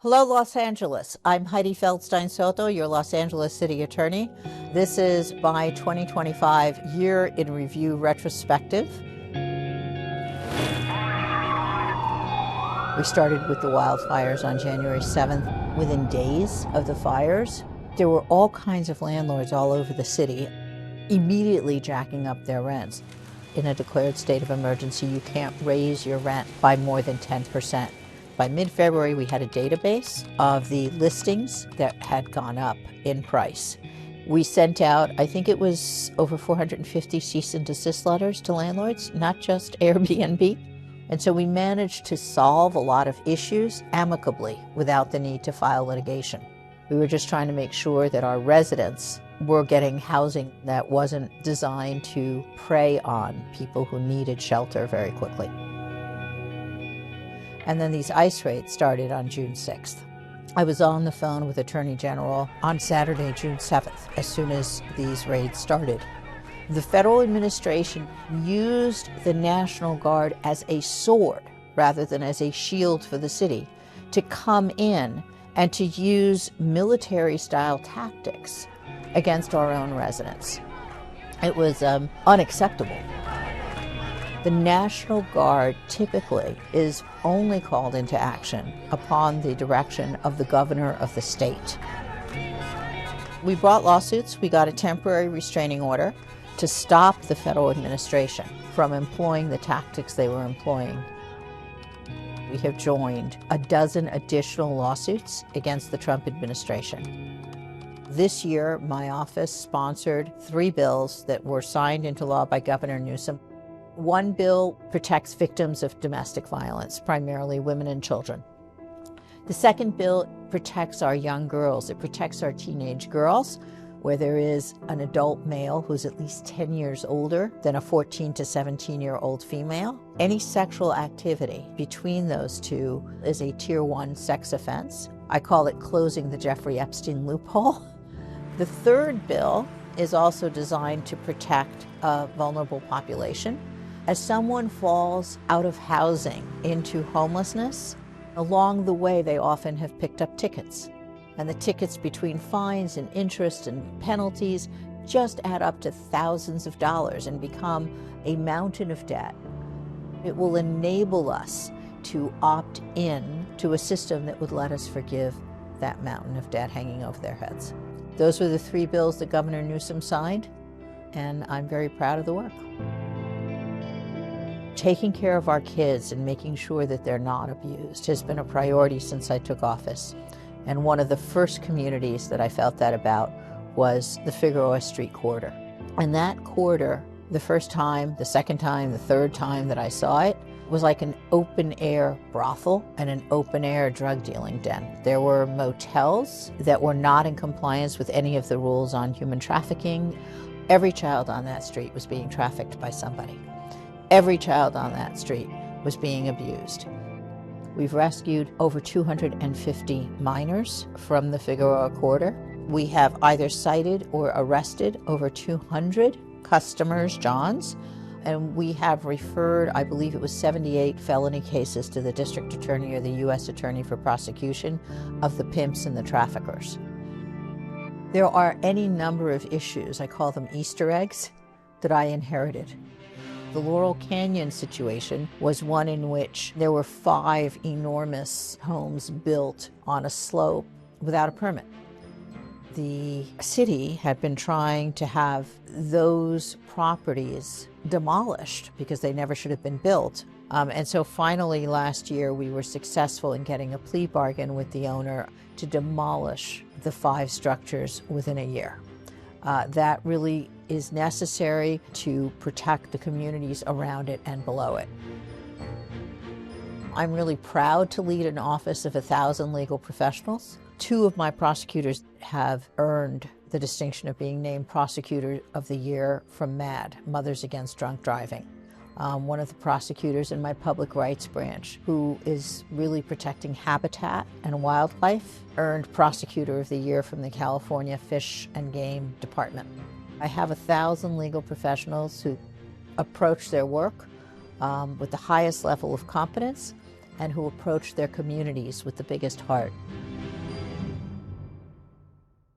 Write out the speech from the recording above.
Hello, Los Angeles. I'm Hydee Feldstein Soto, your Los Angeles City Attorney. This is my 2025 Year in Review retrospective. We started with the wildfires on January 7th. Within days of the fires, there were all kinds of landlords all over the city immediately jacking up their rents. In a declared state of emergency, you can't raise your rent by more than 10%. By mid-February, we had a database of the listings that had gone up in price. We sent out, I think it was over 450 cease-and-desist letters to landlords, not just Airbnb. And so we managed to solve a lot of issues amicably without the need to file litigation. We were just trying to make sure that our residents were getting housing that wasn't designed to prey on people who needed shelter very quickly. And then these ICE raids started on June 6th. I was on the phone with Attorney General on Saturday, June 7th, as soon as these raids started. The federal administration used the National Guard as a sword rather than as a shield for the city to come in and to use military-style tactics against our own residents. It was unacceptable. The National Guard typically is only called into action upon the direction of the governor of the state. We brought lawsuits. We got a temporary restraining order to stop the federal administration from employing the tactics they were employing. We have joined a dozen additional lawsuits against the Trump administration. This year, my office sponsored 3 bills that were signed into law by Governor Newsom. One bill protects victims of domestic violence, primarily women and children. The second bill protects our young girls. It protects our teenage girls, where there is an adult male who's at least 10 years older than a 14 to 17-year-old female. Any sexual activity between those two is a Tier 1 sex offense. I call it closing the Jeffrey Epstein loophole. The third bill is also designed to protect a vulnerable population. As someone falls out of housing into homelessness, along the way they often have picked up tickets. And the tickets, between fines and interest and penalties, just add up to thousands of dollars and become a mountain of debt. It will enable us to opt in to a system that would let us forgive that mountain of debt hanging over their heads. Those were the 3 bills that Governor Newsom signed, and I'm very proud of the work. Taking care of our kids and making sure that they're not abused has been a priority since I took office. And one of the first communities that I felt that about was the Figueroa Street Corridor. And that corridor, the first time, the second time, the third time that I saw it, was like an open-air brothel and an open-air drug dealing den. There were motels that were not in compliance with any of the rules on human trafficking. Every child on that street was being trafficked by somebody. Every child on that street was being abused. We've rescued over 250 minors from the Figueroa Corridor. We have either cited or arrested over 200 customers, Johns, and we have referred, I believe it was 78 felony cases to the district attorney or the U.S. attorney for prosecution of the pimps and the traffickers. There are any number of issues, I call them Easter eggs, that I inherited. The Laurel Canyon situation was one in which there were 5 enormous homes built on a slope without a permit. The city had been trying to have those properties demolished because they never should have been built. And so finally last year we were successful in getting a plea bargain with the owner to demolish the 5 structures within a year. That really is necessary to protect the communities around it and below it. I'm really proud to lead an office of 1,000 legal professionals. 2 of my prosecutors have earned the distinction of being named Prosecutor of the Year from MADD, Mothers Against Drunk Driving. One of the prosecutors in my public rights branch, who is really protecting habitat and wildlife, earned Prosecutor of the Year from the California Fish and Game Department. I have 1,000 legal professionals who approach their work with the highest level of competence and who approach their communities with the biggest heart.